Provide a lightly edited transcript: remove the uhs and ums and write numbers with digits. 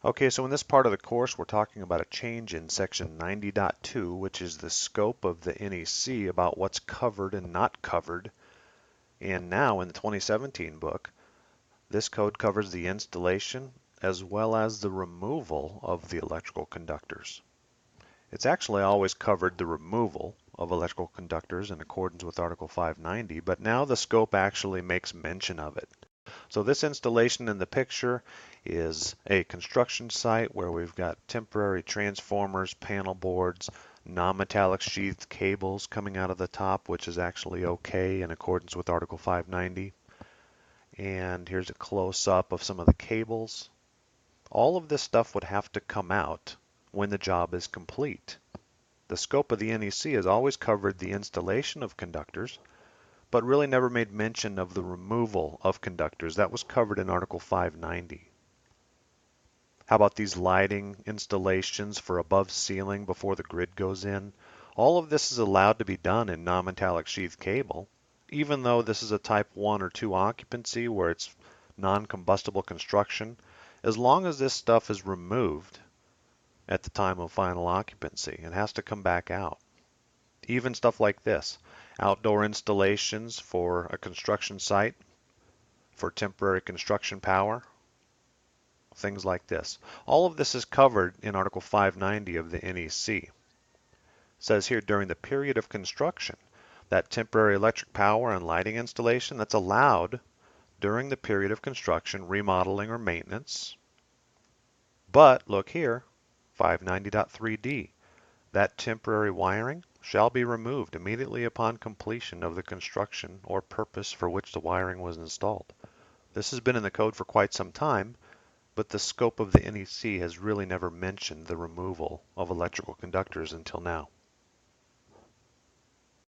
Okay, so in this part of the course, we're talking about a change in section 90.2, which is the scope of the NEC about what's covered and not covered. And now in the 2017 book, this code covers the installation as well as the removal of the electrical conductors. It's actually always covered the removal of electrical conductors in accordance with Article 590, but now the scope actually makes mention of it. So this installation in the picture is a construction site where we've got temporary transformers, panel boards, non-metallic sheathed cables coming out of the top, which is actually okay in accordance with Article 590. And here's a close-up of some of the cables. All of this stuff would have to come out when the job is complete. The scope of the NEC has always covered the installation of conductors, but really never made mention of the removal of conductors. That was covered in Article 590. How about these lighting installations for above ceiling before the grid goes in? All of this is allowed to be done in non-metallic sheath cable, even though this is a type 1 or 2 occupancy where it's non-combustible construction, as long as this stuff is removed at the time of final occupancy. It has to come back out. Even stuff like this, outdoor installations for a construction site, for temporary construction power, things like this. All of this is covered in Article 590 of the NEC. It says here during the period of construction, that temporary electric power and lighting installation that's allowed during the period of construction, remodeling, or maintenance. But look here, 590.3d, that temporary wiring shall be removed immediately upon completion of the construction or purpose for which the wiring was installed. This has been in the code for quite some time, but the scope of the NEC has really never mentioned the removal of electrical conductors until now.